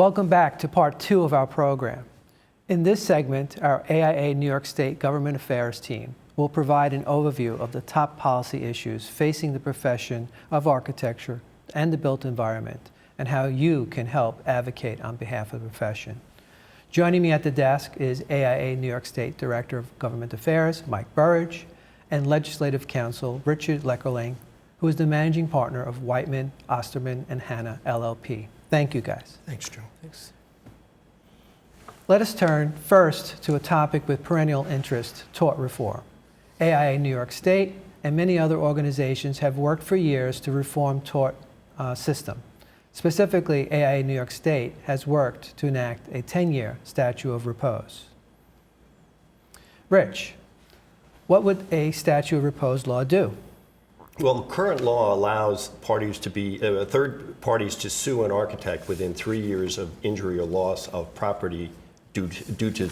Welcome back to part 2 of our program. In this segment, our AIA New York State Government Affairs team will provide an overview of the top policy issues facing the profession of architecture and the built environment, and how you can help advocate on behalf of the profession. Joining me at the desk is AIA New York State Director of Government Affairs, Mike Burridge, and Legislative Counsel Richard Leckerling, who is the Managing Partner of Whiteman, Osterman, and Hanna, LLP. Thank you, guys. Thanks, Joe. Thanks. Let us turn first to a topic with perennial interest, tort reform. AIA New York State and many other organizations have worked for years to reform tort system. Specifically, AIA New York State has worked to enact a 10-year statute of repose. Rich, what would a statute of repose law do? Well, current law allows parties to be third parties to sue an architect within 3 years of injury or loss of property due to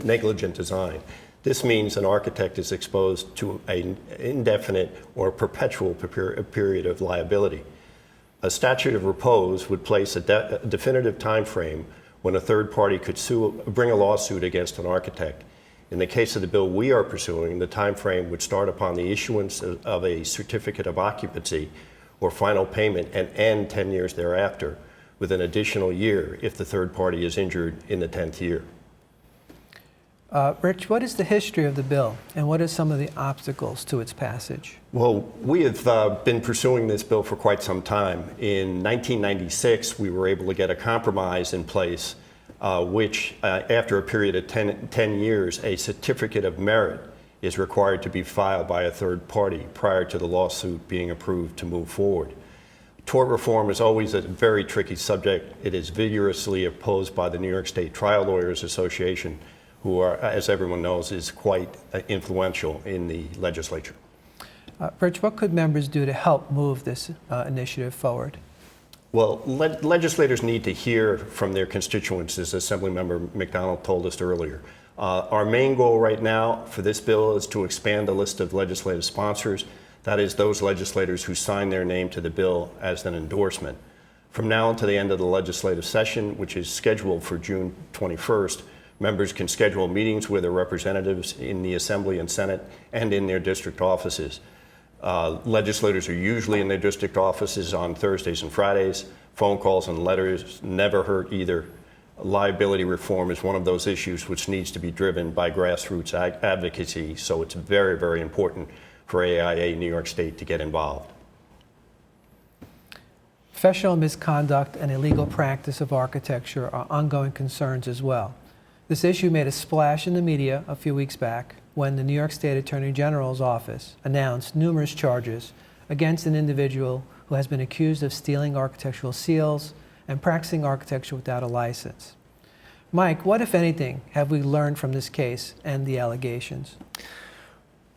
negligent design. This means an architect is exposed to an indefinite or perpetual period of liability. A statute of repose would place a definitive time frame when a third party could bring a lawsuit against an architect. In the case of the bill we are pursuing, the time frame would start upon the issuance of a certificate of occupancy or final payment and end 10 years thereafter, with an additional year if the third party is injured in the 10th year. Rich, what is the history of the bill, and what are some of the obstacles to its passage? Well, we have been pursuing this bill for quite some time. In 1996, we were able to get a compromise in place, which after a period of 10 years, a certificate of merit is required to be filed by a third party prior to the lawsuit being approved to move forward. Tort reform is always a very tricky subject. It is vigorously opposed by the New York State Trial Lawyers Association, who are, as everyone knows, is quite influential in the legislature. Rich, what could members do to help move this initiative forward? Well, legislators need to hear from their constituents, as Assemblymember McDonald told us earlier. Our main goal right now for this bill is to expand the list of legislative sponsors. That is, those legislators who sign their name to the bill as an endorsement. From now until the end of the legislative session, which is scheduled for June 21st, members can schedule meetings with their representatives in the Assembly and Senate and in their district offices. Legislators are usually in their district offices on Thursdays and Fridays. Phone calls and letters never hurt either. Liability reform is one of those issues which needs to be driven by grassroots advocacy, so it's very, very important for AIA New York State to get involved. Professional misconduct and illegal practice of architecture are ongoing concerns as well. This issue made a splash in the media a few weeks back when the New York State Attorney General's office announced numerous charges against an individual who has been accused of stealing architectural seals and practicing architecture without a license. Mike, what, if anything, have we learned from this case and the allegations?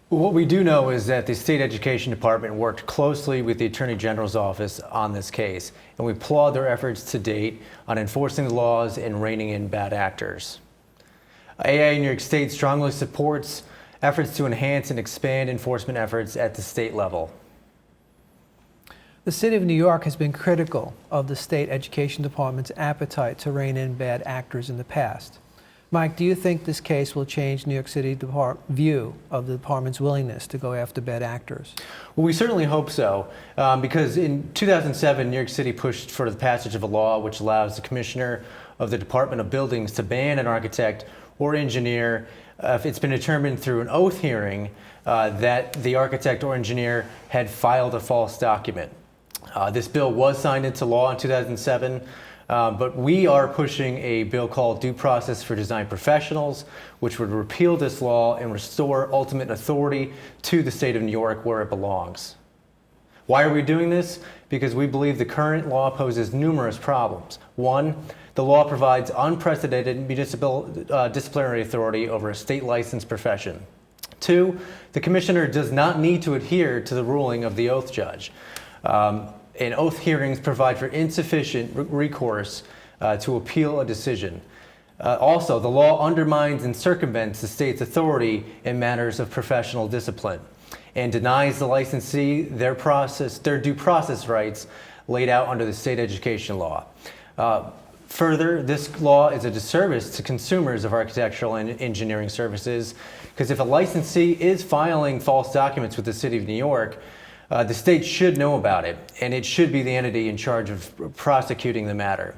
Well, what we do know is that the State Education Department worked closely with the Attorney General's office on this case, and we applaud their efforts to date on enforcing the laws and reining in bad actors. AIA New York State strongly supports efforts to enhance and expand enforcement efforts at the state level. The City of New York has been critical of the State Education Department's appetite to rein in bad actors in the past. Mike, do you think this case will change New York City view of the department's willingness to go after bad actors? Well, we certainly hope so, because in 2007, New York City pushed for the passage of a law which allows the Commissioner of the Department of Buildings to ban an architect or engineer if it's been determined through an oath hearing that the architect or engineer had filed a false document. This bill was signed into law in 2007, but we are pushing a bill called Due Process for Design Professionals, which would repeal this law and restore ultimate authority to the state of New York where it belongs. Why are we doing this? Because we believe the current law poses numerous problems. One, the law provides unprecedented municipal disciplinary authority over a state licensed profession. Two, the commissioner does not need to adhere to the ruling of the oath judge. And oath hearings provide for insufficient recourse to appeal a decision. Also, the law undermines and circumvents the state's authority in matters of professional discipline and denies the licensee their due process rights laid out under the state education law. Further, this law is a disservice to consumers of architectural and engineering services, because if a licensee is filing false documents with the City of New York, the state should know about it, and it should be the entity in charge of prosecuting the matter.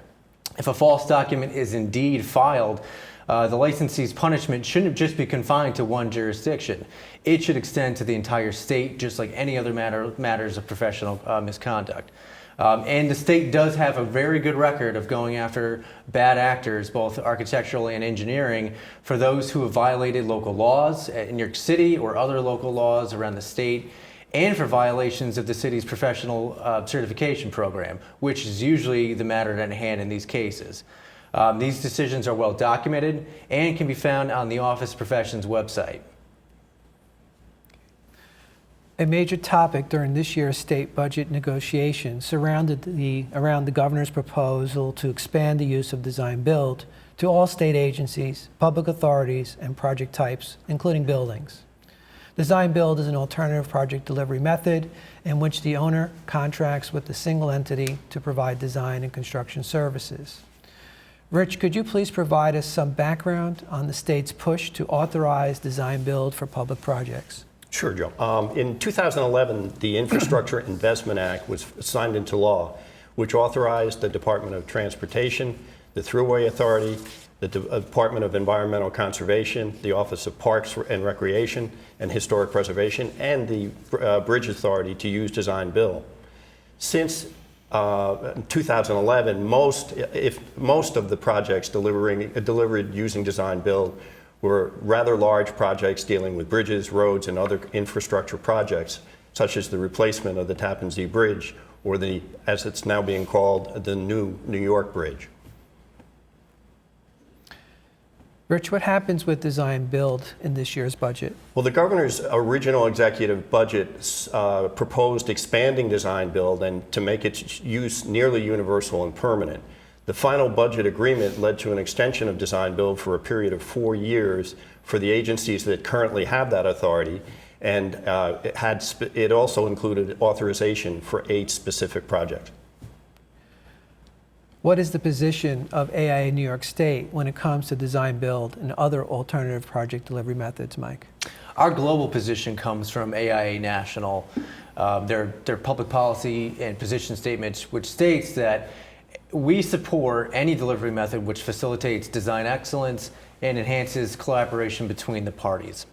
If a false document is indeed filed, the licensee's punishment shouldn't just be confined to one jurisdiction. It should extend to the entire state, just like any other matters of professional misconduct. And the state does have a very good record of going after bad actors, both architectural and engineering, for those who have violated local laws in New York City or other local laws around the state, and for violations of the city's professional certification program, which is usually the matter at hand in these cases. These decisions are well documented and can be found on the Office of Professions website. A major topic during this year's state budget negotiations around the governor's proposal to expand the use of DesignBuild to all state agencies, public authorities, and project types, including buildings. DesignBuild is an alternative project delivery method in which the owner contracts with a single entity to provide design and construction services. Rich, could you please provide us some background on the state's push to authorize DesignBuild for public projects? Sure, Joe. In 2011, the Infrastructure Investment Act was signed into law, which authorized the Department of Transportation, the Thruway Authority, the Department of Environmental Conservation, the Office of Parks and Recreation and Historic Preservation, and the Bridge Authority to use DesignBuild. Since 2011, most of the projects delivered using DesignBuild were rather large projects dealing with bridges, roads, and other infrastructure projects, such as the replacement of the Tappan Zee Bridge, or the, as it's now being called, the new New York Bridge. Rich, what happens with DesignBuild in this year's budget? Well, the governor's original executive budget proposed expanding DesignBuild and to make its use nearly universal and permanent. The final budget agreement led to an extension of DesignBuild for a period of 4 years for the agencies that currently have that authority, and it also included authorization for 8 specific projects. What is the position of AIA New York State when it comes to DesignBuild and other alternative project delivery methods, Mike? Our global position comes from AIA National, their public policy and position statements, which states that we support any delivery method which facilitates design excellence and enhances collaboration between the parties.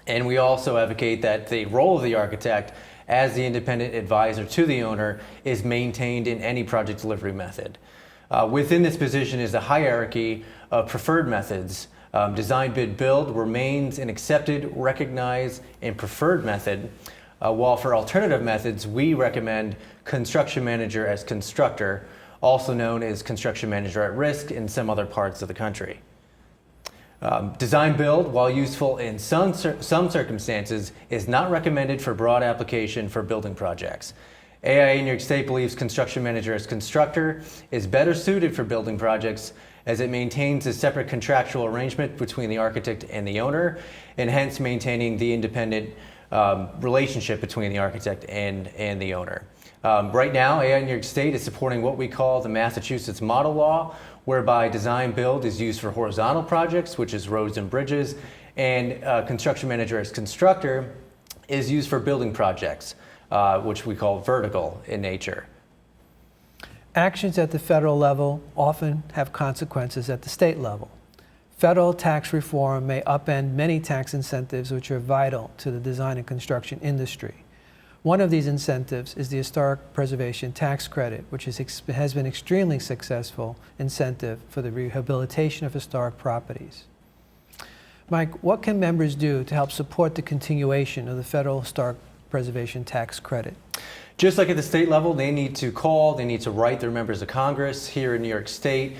And we also advocate that the role of the architect as the independent advisor to the owner is maintained in any project delivery method. Within this position is a hierarchy of preferred methods. Design, bid, build remains an accepted, recognized, and preferred method, while for alternative methods, we recommend construction manager as constructor, also known as construction manager at risk in some other parts of the country. Design build, while useful in some circumstances, is not recommended for broad application for building projects. AIA New York State believes construction manager as constructor is better suited for building projects as it maintains a separate contractual arrangement between the architect and the owner, and hence maintaining the independent relationship between the architect and the owner. Right now, AIA New York State is supporting what we call the Massachusetts Model Law, whereby design build is used for horizontal projects, which is roads and bridges, and construction manager as constructor is used for building projects, which we call vertical in nature. Actions at the federal level often have consequences at the state level. Federal tax reform may upend many tax incentives which are vital to the design and construction industry. One of these incentives is the Historic Preservation Tax Credit, which has been extremely successful incentive for the rehabilitation of historic properties. Mike, what can members do to help support the continuation of the Federal Historic Preservation Tax Credit? Just like at the state level, they need to call, they need to write their members of Congress here in New York State,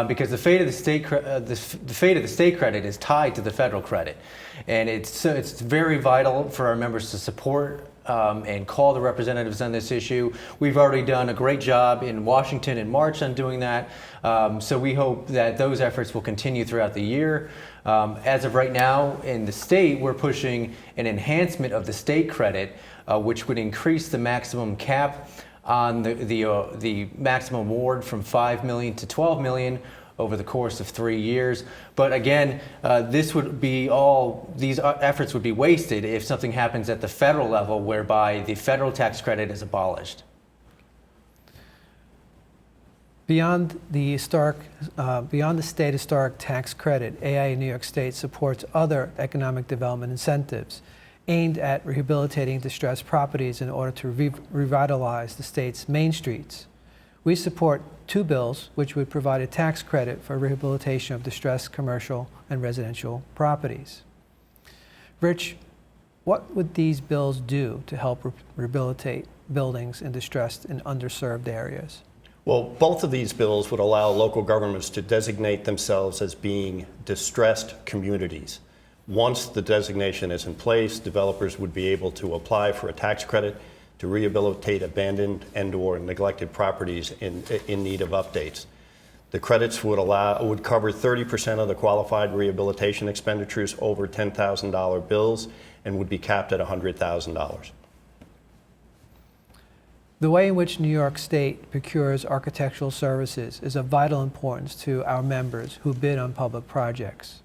because the fate of the state credit is tied to the federal credit, and it's very vital for our members to support and call the representatives on this issue. We've already done a great job in Washington in March on doing that, so we hope that those efforts will continue throughout the year. As of right now in the state, we're pushing an enhancement of the state credit, which would increase the maximum cap on the maximum award from $5 million to $12 million over the course of 3 years. But again, these efforts would be wasted if something happens at the federal level whereby the federal tax credit is abolished. Beyond the state historic tax credit, AIA New York State supports other economic development incentives aimed at rehabilitating distressed properties in order to revitalize the state's main streets. We support 2 bills which would provide a tax credit for rehabilitation of distressed commercial and residential properties. Rich, what would these bills do to help rehabilitate buildings in distressed and underserved areas? Well, both of these bills would allow local governments to designate themselves as being distressed communities. Once the designation is in place, developers would be able to apply for a tax credit to rehabilitate abandoned and/or neglected properties in need of updates. The credits would cover 30% of the qualified rehabilitation expenditures over $10,000 bills and would be capped at $100,000. The way in which New York State procures architectural services is of vital importance to our members who bid on public projects.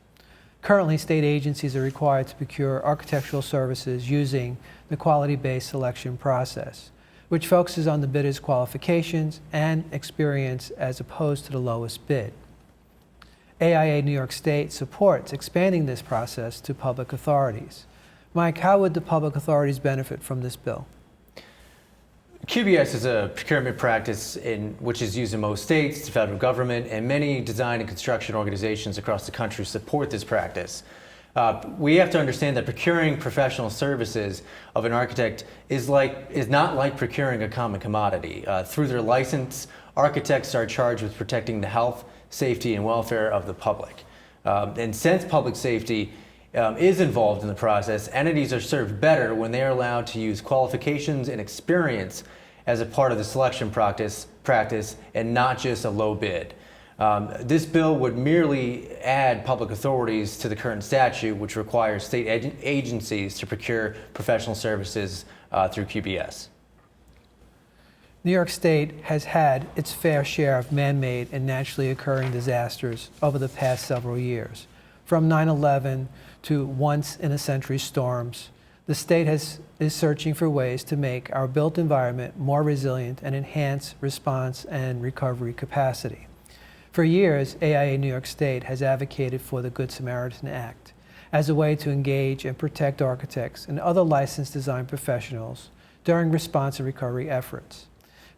Currently, state agencies are required to procure architectural services using the quality-based selection process, which focuses on the bidder's qualifications and experience as opposed to the lowest bid. AIA New York State supports expanding this process to public authorities. Mike, how would the public authorities benefit from this bill? QBS is a procurement practice which is used in most states, the federal government, and many design and construction organizations across the country support this practice. We have to understand that procuring professional services of an architect is not like procuring a common commodity. Through their license, architects are charged with protecting the health, safety, and welfare of the public. And since public safety is involved in the process, entities are served better when they are allowed to use qualifications and experience as a part of the selection practice and not just a low bid. This bill would merely add public authorities to the current statute, which requires state agencies to procure professional services through QBS. New York State has had its fair share of man-made and naturally occurring disasters over the past several years. From 9/11 to once-in-a-century storms, the state is searching for ways to make our built environment more resilient and enhance response and recovery capacity. For years, AIA New York State has advocated for the Good Samaritan Act as a way to engage and protect architects and other licensed design professionals during response and recovery efforts.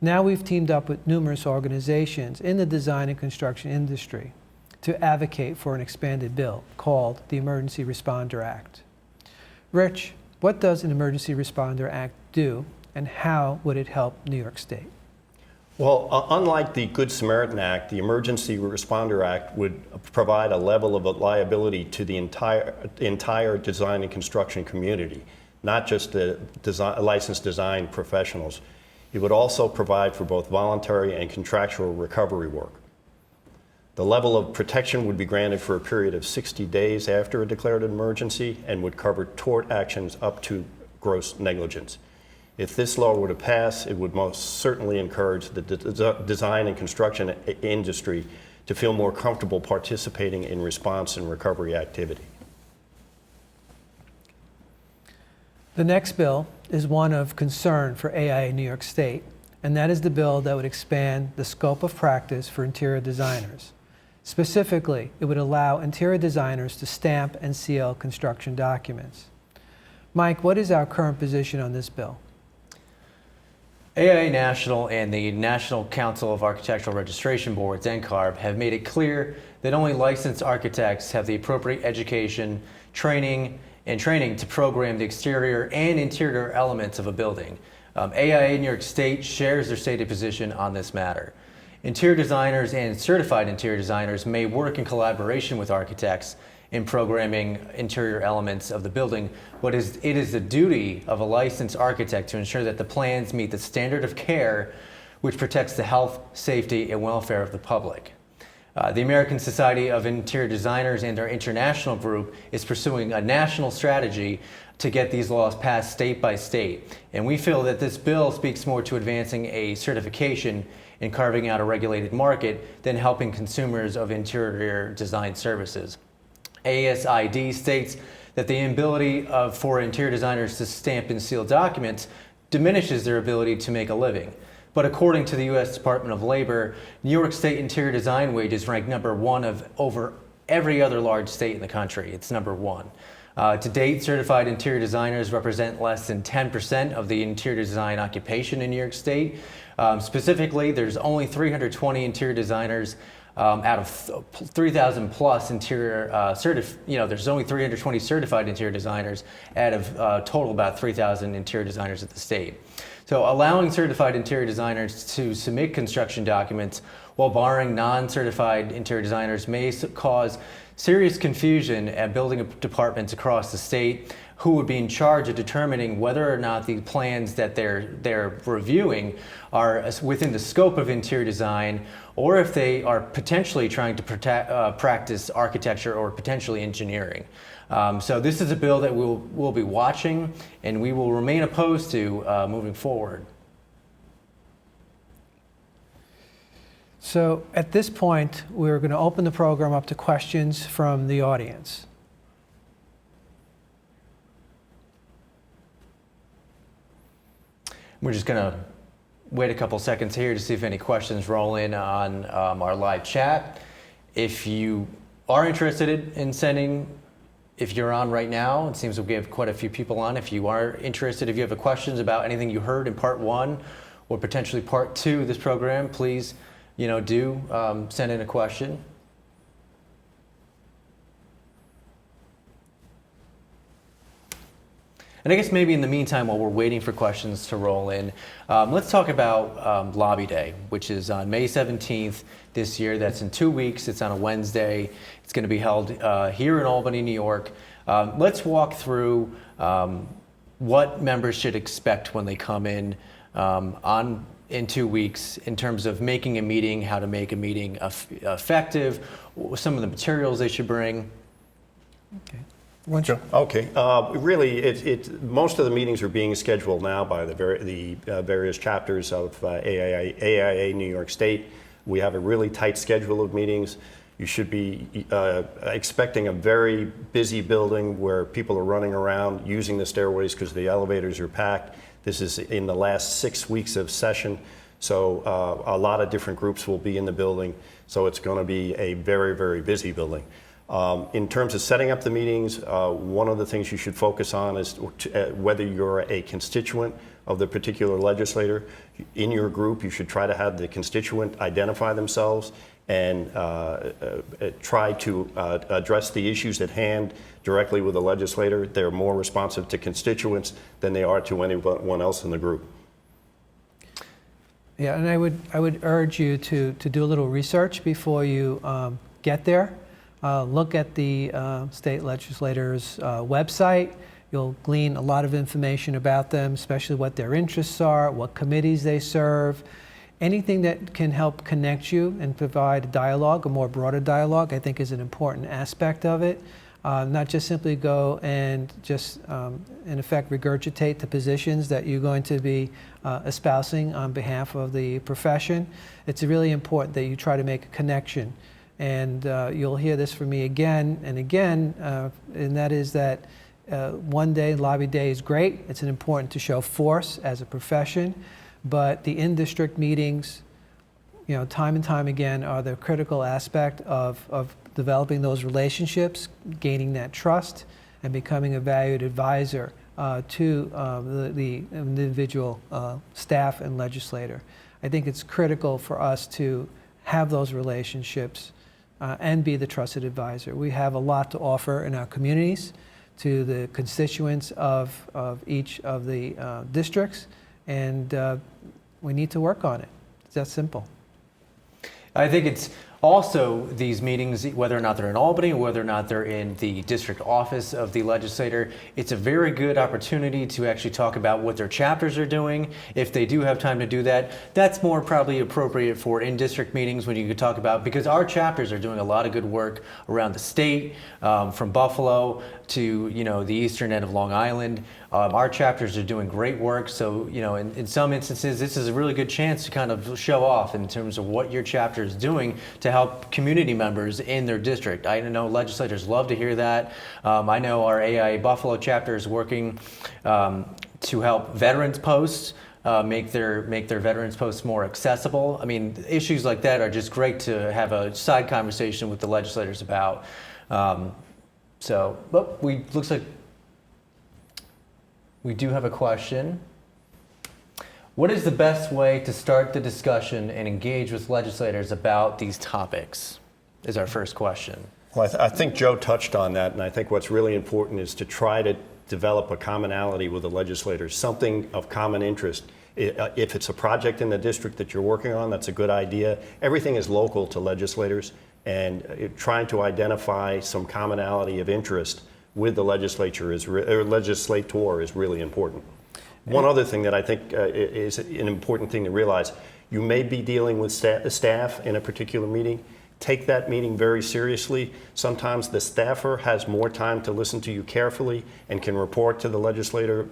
Now we've teamed up with numerous organizations in the design and construction industry to advocate for an expanded bill called the Emergency Responder Act. Rich, what does an Emergency Responder Act do, and how would it help New York State? Well, unlike the Good Samaritan Act, the Emergency Responder Act would provide a level of liability to the entire design and construction community, not just the licensed design professionals. It would also provide for both voluntary and contractual recovery work. The level of protection would be granted for a period of 60 days after a declared emergency and would cover tort actions up to gross negligence. If this law were to pass, it would most certainly encourage the design and construction industry to feel more comfortable participating in response and recovery activity. The next bill is one of concern for AIA New York State, and that is the bill that would expand the scope of practice for interior designers. Specifically, it would allow interior designers to stamp and seal construction documents. Mike, what is our current position on this bill? AIA National and the National Council of Architectural Registration Boards, NCARB, have made it clear that only licensed architects have the appropriate education, training to program the exterior and interior elements of a building. AIA New York State shares their stated position on this matter. Interior designers and certified interior designers may work in collaboration with architects in programming interior elements of the building, but it is the duty of a licensed architect to ensure that the plans meet the standard of care which protects the health, safety, and welfare of the public. The American Society of Interior Designers and their international group is pursuing a national strategy to get these laws passed state by state. And we feel that this bill speaks more to advancing a certification and carving out a regulated market than helping consumers of interior design services. ASID states that the inability for interior designers to stamp and seal documents diminishes their ability to make a living. But according to the U.S. Department of Labor, New York State interior design wages rank #1 of over every other large state in the country. It's #1. To date, certified interior designers represent less than 10% of the interior design occupation in New York State. Specifically, there's only 320 interior designers out of 3,000 plus interior there's only 320 certified interior designers out of total about 3,000 interior designers at the state. So allowing certified interior designers to submit construction documents while barring non-certified interior designers may cause serious confusion at building departments across the state who would be in charge of determining whether or not the plans that they're reviewing are within the scope of interior design, or if they are potentially trying to practice architecture or potentially engineering. So this is a bill that we'll be watching, and we will remain opposed to moving forward. So at this point, we're going to open the program up to questions from the audience. We're just going to wait a couple seconds here to see if any questions roll in on our live chat. If you are interested in sending, if you're on right now, it seems that we have quite a few people on. If you are interested, if you have questions about anything you heard in part 1 or potentially part 2 of this program, please do send in a question. And I guess maybe in the meantime, while we're waiting for questions to roll in, let's talk about Lobby Day, which is on May 17th this year. That's in 2 weeks. It's on a Wednesday. It's going to be held here in Albany, New York. Let's walk through what members should expect when they come in 2 weeks in terms of making a meeting, how to make a meeting effective, some of the materials they should bring. Okay. Sure. Okay. Really, most of the meetings are being scheduled now by the various chapters of AIA New York State. We have a really tight schedule of meetings. You should be expecting a very busy building where people are running around using the stairways because the elevators are packed. This is in the last 6 weeks of session, so a lot of different groups will be in the building. So it's going to be a very, very busy building. In terms of setting up the meetings, one of the things you should focus on is whether you're a constituent of the particular legislator. In your group, you should try to have the constituent identify themselves and try to address the issues at hand directly with the legislator. They're more responsive to constituents than they are to anyone else in the group. Yeah, and I would urge you to do a little research before you get there. Look at the state legislators' website. You'll glean a lot of information about them, especially what their interests are, what committees they serve. Anything that can help connect you and provide a dialogue, a more broader dialogue, I think is an important aspect of it. Not just simply go and just, in effect, regurgitate the positions that you're going to be espousing on behalf of the profession. It's really important that you try to make a connection. And you'll hear this from me again and again, and that is that one day, Lobby Day is great. It's important to show force as a profession, but the in-district meetings, time and time again, are the critical aspect of developing those relationships, gaining that trust, and becoming a valued advisor to the individual staff and legislator. I think it's critical for us to have those relationships and be the trusted advisor. We have a lot to offer in our communities to the constituents of each of the districts, and we need to work on it. It's that simple. I think it's Also, these meetings, whether or not they're in Albany or whether or not they're in the district office of the legislator, it's a very good opportunity to actually talk about what their chapters are doing. If they do have time to do that, that's more probably appropriate for in-district meetings when you could talk about, because our chapters are doing a lot of good work around the state, from Buffalo to the eastern end of Long Island. Our chapters are doing great work, so in some instances, this is a really good chance to kind of show off in terms of what your chapter is doing to help community members in their district. I know legislators love to hear that. I know our AIA Buffalo chapter is working to help veterans posts make their veterans posts more accessible. I mean, issues like that are just great to have a side conversation with the legislators about. Looks like we do have a question. What is the best way to start the discussion and engage with legislators about these topics? Is our first question. Well, I think Joe touched on that, and I think what's really important is to try to develop a commonality with the legislators, something of common interest. If it's a project in the district that you're working on, that's a good idea. Everything is local to legislators, and trying to identify some commonality of interest with the legislator is really important. One other thing that I think is an important thing to realize, you may be dealing with staff in a particular meeting. Take that meeting very seriously. Sometimes the staffer has more time to listen to you carefully and can report to the legislator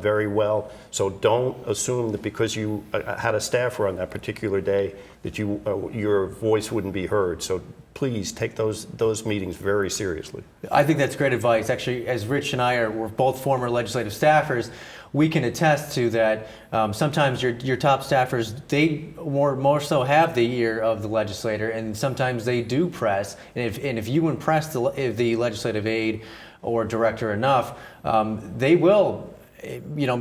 very well. So don't assume that because you had a staffer on that particular day that your voice wouldn't be heard. So please take those meetings very seriously. I think that's great advice. Actually, as Rich and we're both former legislative staffers, we can attest to that. Sometimes your top staffers, they more so have the ear of the legislator, and sometimes they do press. And if you impress the legislative aide or director enough, they will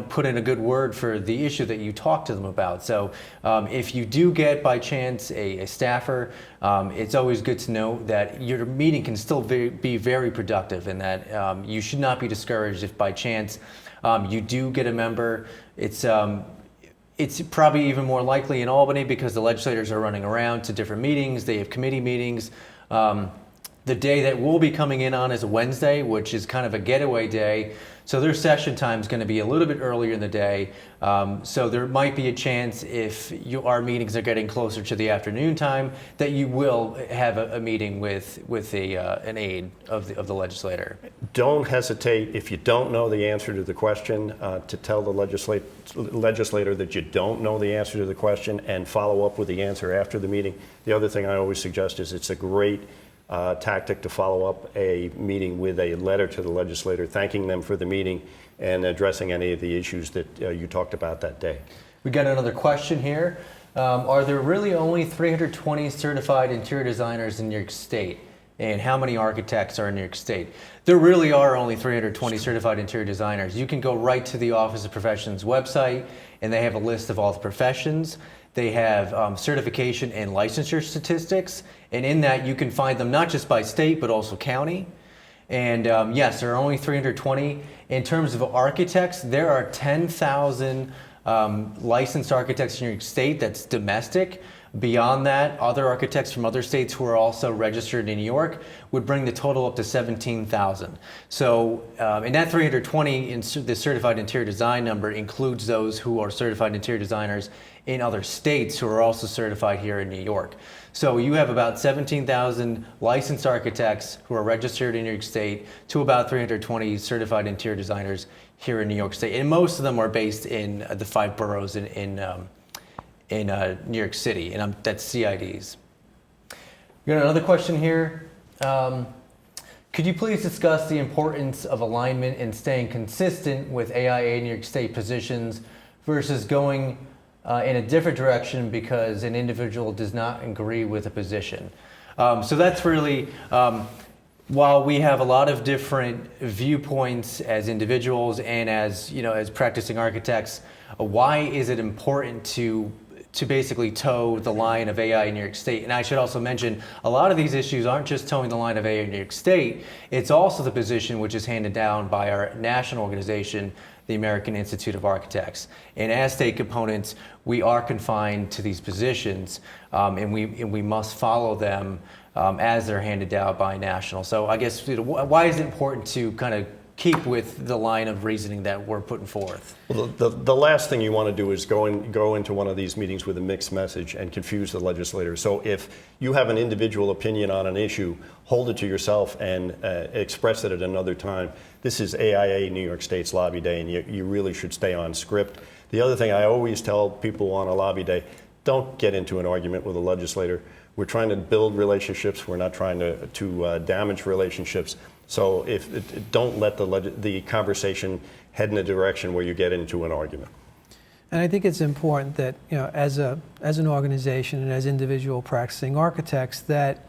put in a good word for the issue that you talk to them about. So if you do get by chance a staffer, it's always good to know that your meeting can still be very productive, and that you should not be discouraged if by chance you do get a member. It's probably even more likely in Albany because the legislators are running around to different meetings. They have committee meetings. The day that we'll be coming in on is a Wednesday, which is kind of a getaway day. So their session time is going to be a little bit earlier in the day. So there might be a chance if our meetings are getting closer to the afternoon time that you will have a meeting with an aide of the legislator. Don't hesitate, if you don't know the answer to the question, to tell the legislator that you don't know the answer to the question and follow up with the answer after the meeting. The other thing I always suggest is it's a great tactic to follow up a meeting with a letter to the legislator, thanking them for the meeting and addressing any of the issues that you talked about that day. We got another question here. Are there really only 320 certified interior designers in New York State? And how many architects are in New York State? There really are only 320 certified interior designers. You can go right to the Office of Professions website, and they have a list of all the professions. They have certification and licensure statistics, and in that you can find them not just by state but also county. And yes, there are only 320. In terms of architects, there are 10,000 licensed architects in New York State. That's domestic. Beyond that, other architects from other states who are also registered in New York would bring the total up to 17,000. So in that 320, the certified interior design number includes those who are certified interior designers in other states who are also certified here in New York. So you have about 17,000 licensed architects who are registered in New York State to about 320 certified interior designers here in New York State. And most of them are based in the 5 boroughs in New York City, and that's CIDs. We got another question here. Could you please discuss the importance of alignment and staying consistent with AIA New York State positions versus going in a different direction because an individual does not agree with a position? So that's really, while we have a lot of different viewpoints as individuals and as practicing architects, why is it important to basically toe the line of AI in New York State? And I should also mention, a lot of these issues aren't just towing the line of AI in New York State, it's also the position which is handed down by our national organization, the American Institute of Architects. And as state components, we are confined to these positions, and we must follow them as they're handed down by national. So I guess, why is it important to kind of keep with the line of reasoning that we're putting forth? Well, the last thing you want to do is go into one of these meetings with a mixed message and confuse the legislators. So if you have an individual opinion on an issue, hold it to yourself and express it at another time. This is AIA New York State's lobby day, and you really should stay on script. The other thing I always tell people on a lobby day, don't get into an argument with a legislator. We're trying to build relationships. We're not trying to damage relationships. So don't let the conversation head in a direction where you get into an argument. And I think it's important that, as an organization and as individual practicing architects, that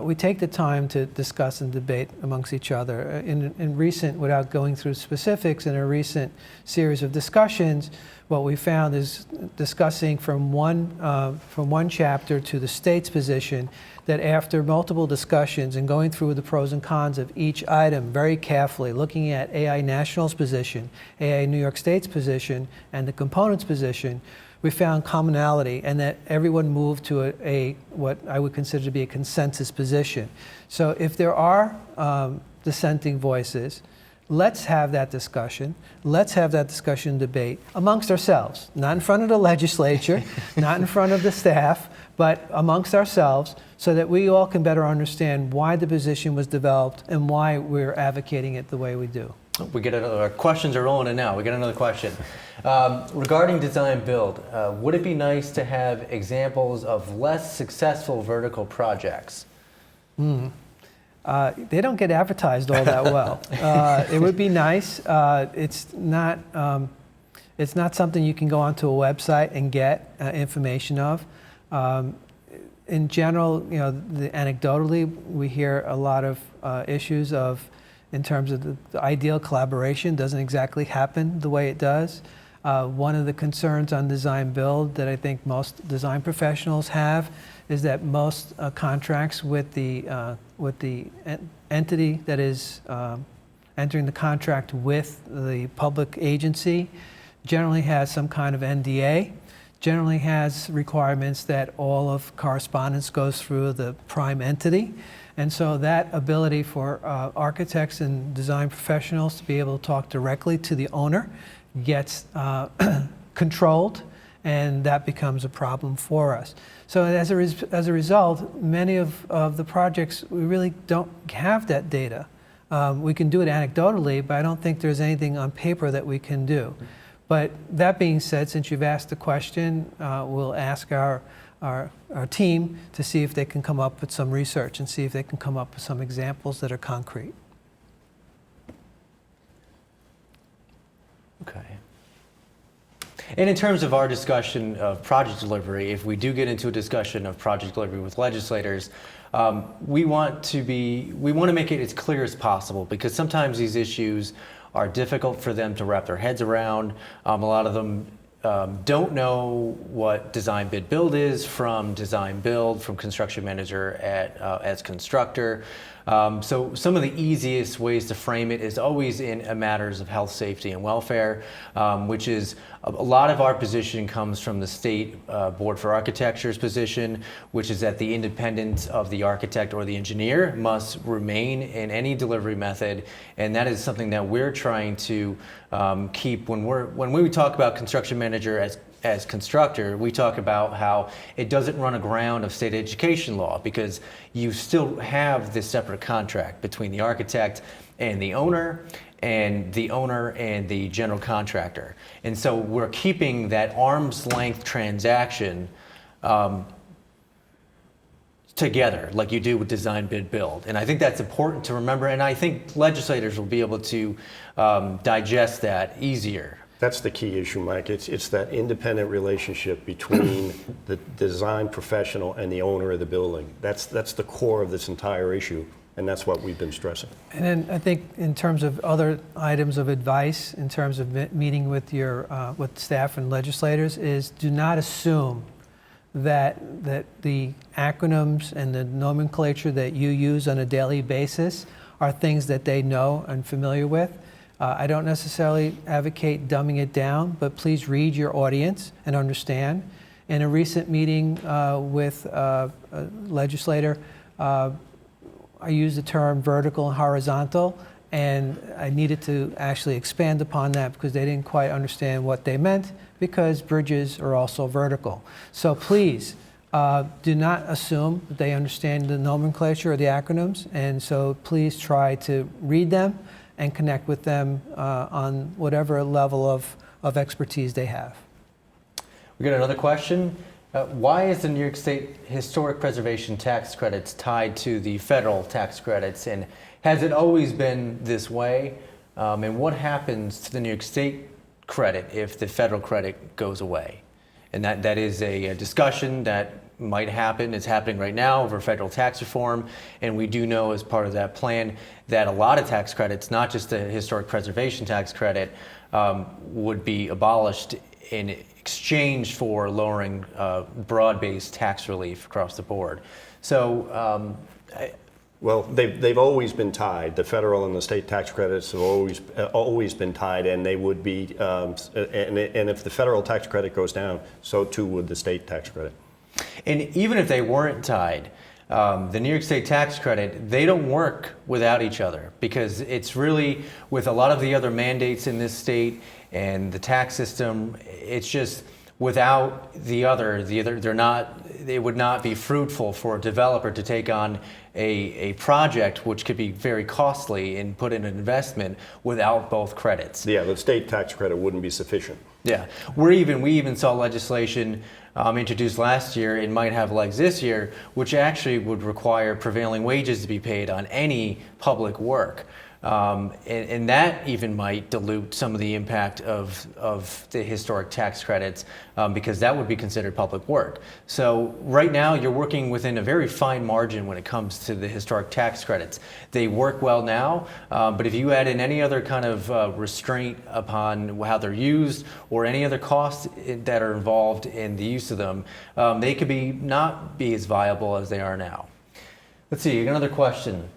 we take the time to discuss and debate amongst each other. In recent, without going through specifics, in a recent series of discussions, what we found is discussing from one chapter to the state's position, that after multiple discussions and going through the pros and cons of each item very carefully, looking at AI National's position, AI New York State's position, and the components' position, we found commonality, and that everyone moved to what I would consider to be a consensus position. So if there are dissenting voices, let's have that discussion. Let's have that discussion and debate amongst ourselves, not in front of the legislature, not in front of the staff, but amongst ourselves, so that we all can better understand why the position was developed and why we're advocating it the way we do. We get another, our questions are rolling in now. We get another question. Regarding design build, would it be nice to have examples of less successful vertical projects? They don't get advertised all that well. It would be nice. It's not something you can go onto a website and get information of. In general, anecdotally, we hear a lot of issues in terms of the ideal collaboration doesn't exactly happen the way it does. One of the concerns on design build that I think most design professionals have is that most contracts with the entity that is entering the contract with the public agency generally has some kind of NDA, generally has requirements that all of correspondence goes through the prime entity. And so that ability for architects and design professionals to be able to talk directly to the owner gets controlled, and that becomes a problem for us. So as a result, many of the projects, we really don't have that data. We can do it anecdotally, but I don't think there's anything on paper that we can do. But that being said, since you've asked the question, we'll ask our team to see if they can come up with some research and see if they can come up with some examples that are concrete. Okay. And in terms of our discussion of project delivery, if we do get into a discussion of project delivery with legislators, we want to make it as clear as possible, because sometimes these issues are difficult for them to wrap their heads around. A lot of them don't know what design bid build is from design build, from construction manager as constructor. So some of the easiest ways to frame it is always in matters of health, safety, and welfare, which is a lot of our position comes from the State Board for Architecture's position, which is that the independence of the architect or the engineer must remain in any delivery method, and that is something that we're trying to keep. When we talk about construction manager as constructor, we talk about how it doesn't run aground of state education law, because you still have this separate contract between the architect and the owner and the general contractor. And so we're keeping that arm's length transaction together, like you do with design bid build. And I think that's important to remember, and I think legislators will be able to digest that easier. That's the key issue, Mike. It's that independent relationship between the design professional and the owner of the building. That's the core of this entire issue, and that's what we've been stressing. And then I think in terms of other items of advice, in terms of meeting with with staff and legislators, is do not assume that the acronyms and the nomenclature that you use on a daily basis are things that they know and familiar with. I don't necessarily advocate dumbing it down, but please read your audience and understand. In a recent meeting with a legislator, I used the term vertical and horizontal, and I needed to actually expand upon that because they didn't quite understand what they meant, because bridges are also vertical. So please, do not assume that they understand the nomenclature or the acronyms, and so please try to read them and connect with them on whatever level of expertise they have. We got another question. Why is the New York State Historic Preservation Tax Credits tied to the federal tax credits, and has it always been this way? And what happens to the New York State credit if the federal credit goes away? And that is a discussion that might happen. It's happening right now over federal tax reform, and we do know as part of that plan that a lot of tax credits, not just the historic preservation tax credit, would be abolished in exchange for lowering broad-based tax relief across the board. So, well, they've always been tied. The federal and the state tax credits have always been tied, and they would be. And if the federal tax credit goes down, so too would the state tax credit. And even if they weren't tied, the New York State tax credit, they don't work without each other, because it's really, with a lot of the other mandates in this state and the tax system, it's just without the other, it would not be fruitful for a developer to take on a project which could be very costly and put in an investment without both credits. Yeah, the state tax credit wouldn't be sufficient. Yeah, we even saw legislation introduced last year, it might have legs this year, which actually would require prevailing wages to be paid on any public work. And that even might dilute some of the impact of the historic tax credits, because that would be considered public work. So right now you're working within a very fine margin when it comes to the historic tax credits. They work well now, but if you add in any other kind of restraint upon how they're used or any other costs that are involved in the use of them, they could not be as viable as they are now. Let's see, another question.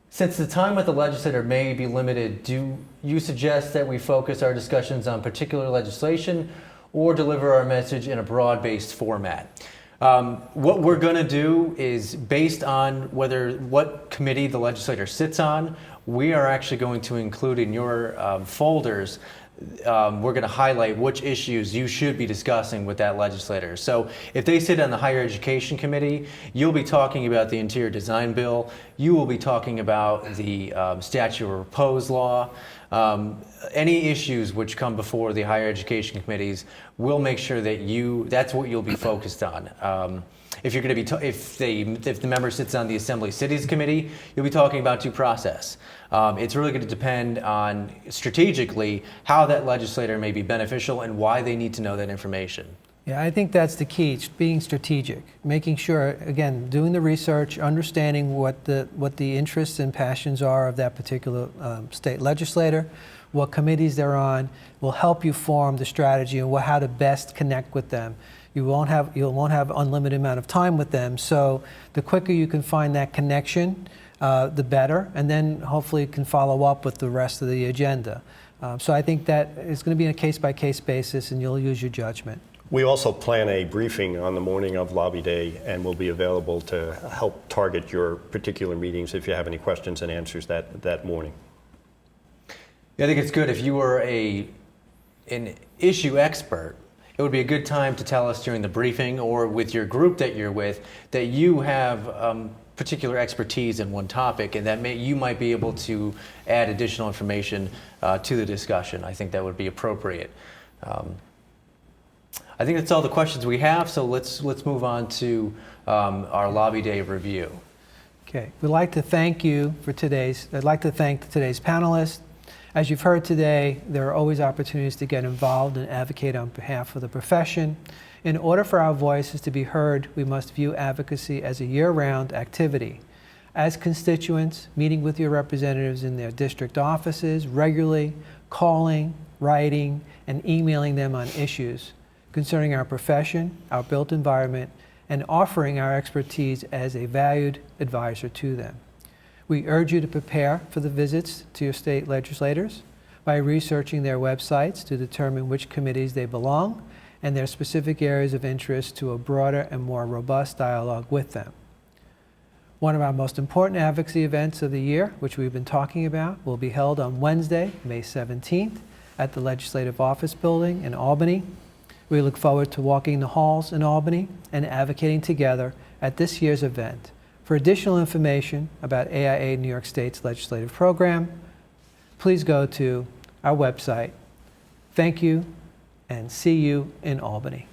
Since the time with the legislator may be limited, do you suggest that we focus our discussions on particular legislation or deliver our message in a broad-based format? What we're going to do is, based on what committee the legislator sits on, we are actually going to include in your folders, we're going to highlight which issues you should be discussing with that legislator. So if they sit on the Higher Education Committee, you'll be talking about the Interior Design Bill, you will be talking about the Statute of Repose Law. Any issues which come before the Higher Education Committees, we'll make sure that that's what you'll be focused on. If you're going to be, if the member sits on the Assembly Cities Committee, you'll be talking about due process. It's really going to depend on strategically how that legislator may be beneficial and why they need to know that information. Yeah, I think that's the key, being strategic, making sure, again, doing the research, understanding what the interests and passions are of that particular state legislator, what committees they're on, will help you form the strategy and how to best connect with them. You won't have unlimited amount of time with them, so the quicker you can find that connection, the better, and then hopefully you can follow up with the rest of the agenda. So I think that it's going to be on a case-by-case basis, and you'll use your judgment. We also plan a briefing on the morning of Lobby Day, and we'll be available to help target your particular meetings if you have any questions and answers that morning. Yeah, I think it's good if you are an issue expert. It would be a good time to tell us during the briefing or with your group that you're with that you have particular expertise in one topic, and that you might be able to add additional information to the discussion. I think that would be appropriate. I think that's all the questions we have, so let's move on to our Lobby Day review. Okay, we'd like to thank you for I'd like to thank today's panelists. As you've heard today, there are always opportunities to get involved and advocate on behalf of the profession. In order for our voices to be heard, we must view advocacy as a year-round activity. As constituents, meeting with your representatives in their district offices regularly, calling, writing, and emailing them on issues concerning our profession, our built environment, and offering our expertise as a valued advisor to them. We urge you to prepare for the visits to your state legislators by researching their websites to determine which committees they belong and their specific areas of interest to a broader and more robust dialogue with them. One of our most important advocacy events of the year, which we've been talking about, will be held on Wednesday, May 17th at the Legislative Office Building in Albany. We look forward to walking the halls in Albany and advocating together at this year's event. For additional information about AIA New York State's legislative program, please go to our website. Thank you, and see you in Albany.